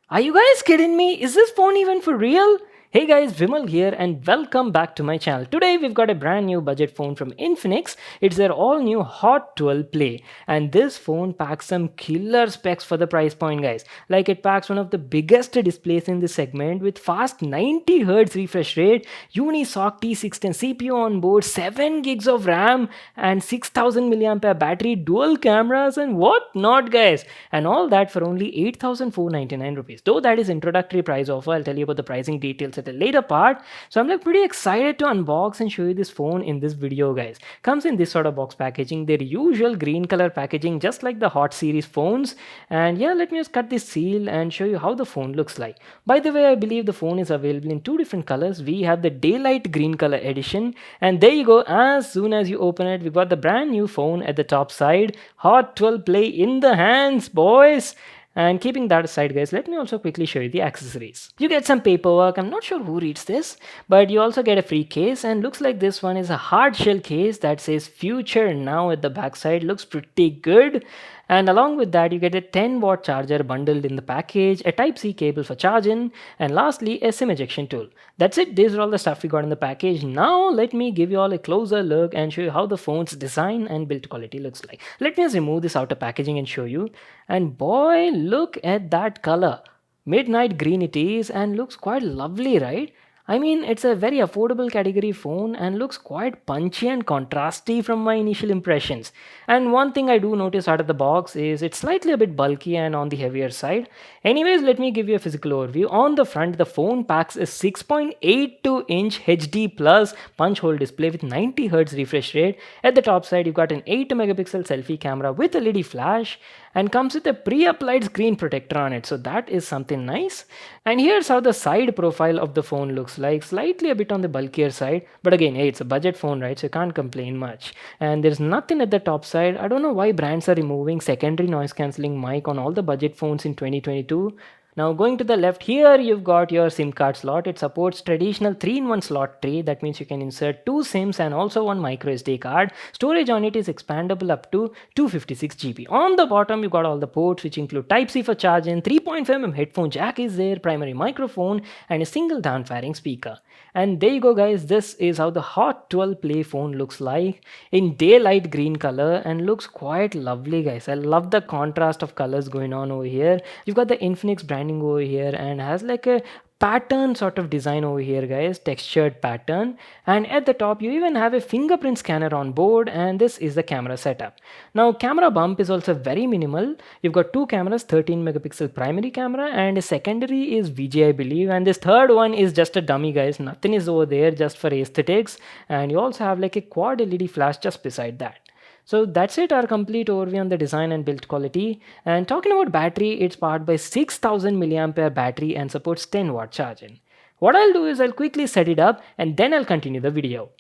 Are you guys kidding me? Is this phone even for real? Hey guys, Vimal here and welcome back to my channel. Today we've got a brand new budget phone from Infinix. It's their all new Hot 12 Play, and this phone packs some killer specs for the price point, guys. Like, it packs one of the biggest displays in this segment with fast 90Hz refresh rate, Unisoc T610 CPU on board, 7 gigs of RAM and 6000 mAh battery, dual cameras and what not, guys. And all that for only 8,499 rupees. Though that is introductory price offer, I'll tell you about the pricing details at a later part. So I'm like pretty excited to unbox and show you this phone in this video, guys. Comes in this sort of box packaging, their usual green color packaging, just like the Hot series phones. And yeah, let me just cut this seal and show you how the phone looks like. By the way, I believe the phone is available in two different colors. We have the daylight green color edition, and there you go. As soon as you open it, we got the brand new phone at the top side. Hot 12 Play in the hands, boys. And keeping that aside, guys, let me also quickly show you the accessories. You get some paperwork. I'm not sure who reads this, but you also get a free case, and looks like this one is a hard shell case that says Future Now at the backside. Looks pretty good. And along with that, you get a 10-watt charger bundled in the package, a Type-C cable for charging, and lastly, a SIM ejection tool. That's it. These are all the stuff we got in the package. Now, let me give you all a closer look and show you how the phone's design and build quality looks like. Let me just remove this outer packaging and show you. And boy, look at that color. Midnight green it is and looks quite lovely, right? I mean, it's a very affordable category phone and looks quite punchy and contrasty from my initial impressions. And one thing I do notice out of the box is it's slightly a bit bulky and on the heavier side. Anyways, let me give you a physical overview. On the front, the phone packs a 6.82-inch HD plus punch hole display with 90Hz refresh rate. At the top side, you've got an 8 megapixel selfie camera with LED flash and comes with a pre-applied screen protector on it. So that is something nice. And here's how the side profile of the phone looks like. Slightly a bit on the bulkier side, but again, hey, it's a budget phone, right? So you can't complain much. And there's nothing at the top side. I don't know why brands are removing secondary noise cancelling mic on all the budget phones in 2022. Now going to the left, here you've got your SIM card slot. It supports traditional 3-in-1 slot tray. That means you can insert two SIMs and also one micro SD card. Storage on it is expandable up to 256 GB. On the bottom, you got all the ports, which include Type-C for charging, 3.5mm headphone jack is there, primary microphone, and a single down-firing speaker. And there you go, guys. This is how the Hot 12 Play phone looks like in daylight green color and looks quite lovely, guys. I love the contrast of colors going on over here. You've got the Infinix branding over here and has like a pattern sort of design over here, guys, textured pattern. And at the top you even have a fingerprint scanner on board, and this is the camera setup. Now, camera bump is also very minimal. You've got two cameras, 13 megapixel primary camera and a secondary is VGA, I believe, and this third one is just a dummy, guys. Nothing is over there, just for aesthetics. And you also have like a quad LED flash just beside that. So that's it, our complete overview on the design and build quality. And talking about battery, it's powered by 6000 mAh battery and supports 10-watt charging. What I'll do is I'll quickly set it up and then I'll continue the video.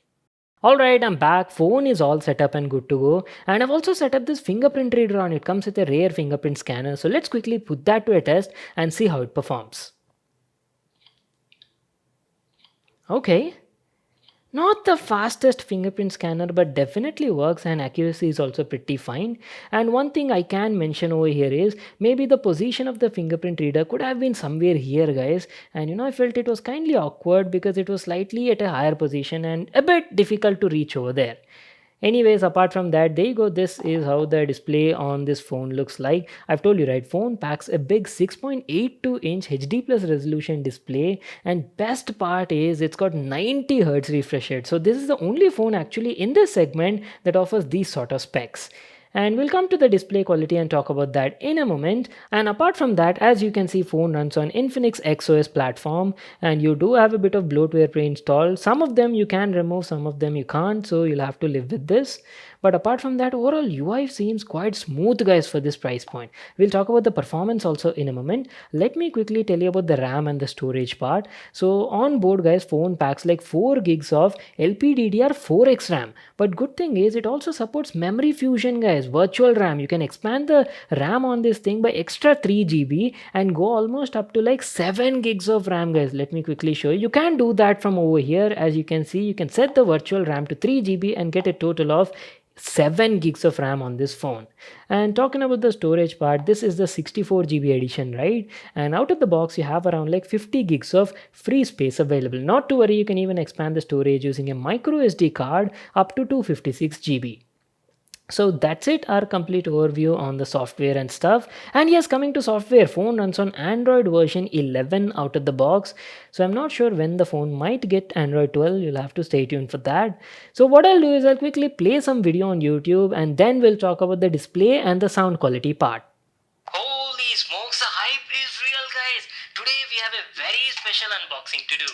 Alright, I'm back. Phone is all set up and good to go. And I've also set up this fingerprint reader on it. It comes with a rare fingerprint scanner. So let's quickly put that to a test and see how it performs. Okay. Not the fastest fingerprint scanner, but definitely works, and accuracy is also pretty fine. And one thing I can mention over here is maybe the position of the fingerprint reader could have been somewhere here, guys. And I felt it was kindly awkward because it was slightly at a higher position and a bit difficult to reach over there. Anyways, apart from that, there you go. This is how the display on this phone looks like. I've told you, right, phone packs a big 6.82-inch HD plus resolution display, and best part is it's got 90Hz refresh rate. So this is the only phone actually in this segment that offers these sort of specs. And we'll come to the display quality and talk about that in a moment. And apart from that, as you can see, phone runs on Infinix XOS platform, and you do have a bit of bloatware pre-installed. Some of them you can remove, some of them you can't, so you'll have to live with this. But apart from that, overall UI seems quite smooth, guys, for this price point. We'll talk about the performance also in a moment. Let me quickly tell you about the RAM and the storage part. So on board, guys, phone packs like 4 gigs of LPDDR4X RAM. But good thing is it also supports memory fusion, guys, virtual RAM. You can expand the RAM on this thing by extra 3 GB and go almost up to like 7 gigs of RAM, guys. Let me quickly show you. You can do that from over here. As you can see, you can set the virtual RAM to 3 GB and get a total of 7 gigs of RAM on this phone. And talking about the storage part, this is the 64 GB edition, right? And out of the box you have around like 50 gigs of free space available. Not to worry, you can even expand the storage using a micro SD card up to 256 GB. So that's it, our complete overview on the software and stuff. And yes, coming to software, phone runs on Android version 11 out of the box. So I'm not sure when the phone might get Android 12. You'll have to stay tuned for that. So what I'll do is I'll quickly play some video on YouTube, and then we'll talk about the display and the sound quality part. Holy smokes, the hype is real, guys. Today we have a very special unboxing to do.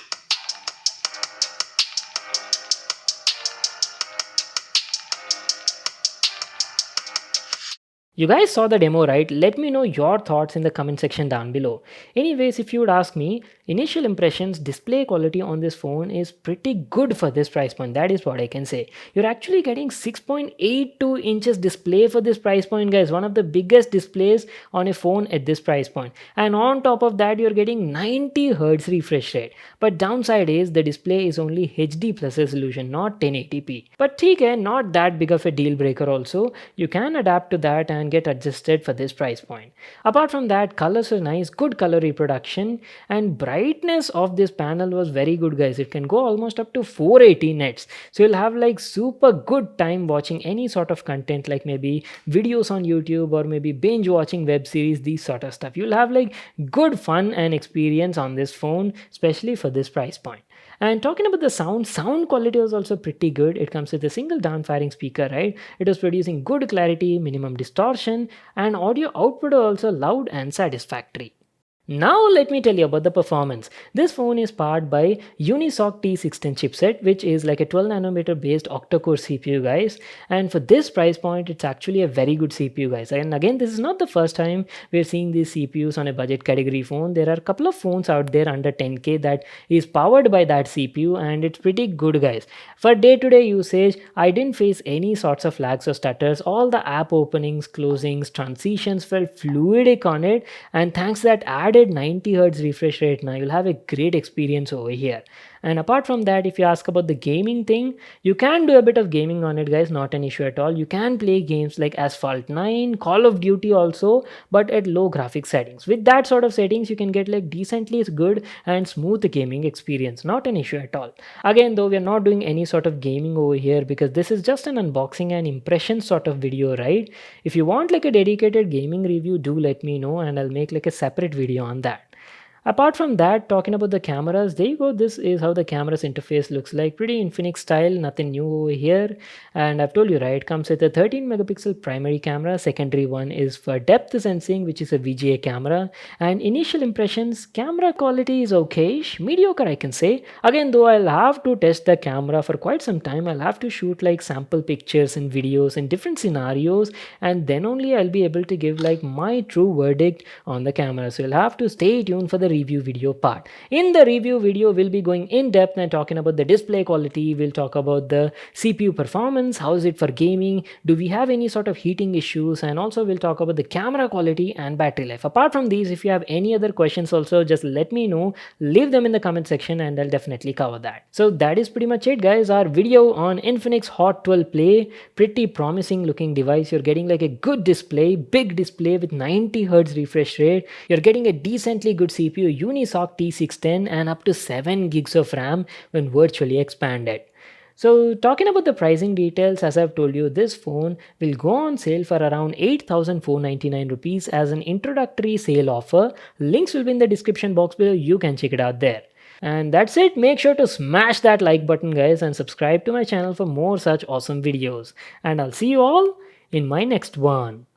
You guys saw the demo, right? Let me know your thoughts in the comment section down below. Anyways, if you would ask me, initial impressions, display quality on this phone is pretty good for this price point. That is what I can say. You're actually getting 6.82 inches display for this price point, guys. One of the biggest displays on a phone at this price point. And on top of that, you're getting 90 Hz refresh rate. But downside is the display is only HD plus resolution, not 1080p. But theek hai, not that big of a deal breaker also. You can adapt to that and get adjusted for this price point. Apart from that, colors are nice, good color reproduction, and brightness of this panel was very good, guys. It can go almost up to 480 nits. So you'll have like super good time watching any sort of content, like maybe videos on YouTube or maybe binge watching web series, these sort of stuff. You'll have like good fun and experience on this phone, especially for this price point. And talking about the sound quality was also pretty good. It comes with a single down-firing speaker, right? It was producing good clarity, minimum distortion, and audio output was also loud and satisfactory. Now let me tell you about the performance. This phone is powered by Unisoc T16 chipset, which is like a 12 nanometer based octa-core CPU, guys. And for this price point, it's actually a very good CPU, guys. And again, this is not the first time we're seeing these CPUs on a budget category phone. There are a couple of phones out there under 10K that is powered by that CPU, and it's pretty good, guys. For day-to-day usage, I didn't face any sorts of lags or stutters. All the app openings, closings, transitions felt fluidic on it, and thanks to that added 90 Hz refresh rate, now you'll have a great experience over here. And apart from that, if you ask about the gaming thing, you can do a bit of gaming on it, guys, not an issue at all. You can play games like Asphalt 9, Call of Duty also, but at low graphic settings. With that sort of settings, you can get like decently good and smooth gaming experience, not an issue at all. Again, though, we are not doing any sort of gaming over here because this is just an unboxing and impression sort of video, right? If you want like a dedicated gaming review, do let me know and I'll make like a separate video on that. Apart from that, talking about the cameras, there you go. This is how the camera's interface looks like. Pretty Infinix style, nothing new over here. And I've told you, right, it comes with a 13 megapixel primary camera. Secondary one is for depth sensing, which is a VGA camera. And initial impressions, camera quality is okay-ish, mediocre I can say. Again, though, I'll have to test the camera for quite some time. I'll have to shoot like sample pictures and videos in different scenarios, and then only I'll be able to give like my true verdict on the camera. So you'll have to stay tuned for the review video part. In the review video, we'll be going in depth and talking about the display quality. We'll talk about the CPU performance, how is it for gaming, do we have any sort of heating issues, and also we'll talk about the camera quality and battery life. Apart from these, if you have any other questions also, just let me know, leave them in the comment section and I'll definitely cover that. So that is pretty much it, guys. Our video on Infinix Hot 12 Play. Pretty promising looking device. You're getting like a good display, big display with 90 Hz refresh rate. You're getting a decently good CPU, Unisoc T610, and up to 7 gigs of RAM when virtually expanded. So talking about the pricing details, as I've told you, this phone will go on sale for around 8,499 rupees as an introductory sale offer. Links will be in the description box below. You can check it out there. And that's it. Make sure to smash that like button, guys, and subscribe to my channel for more such awesome videos. And I'll see you all in my next one.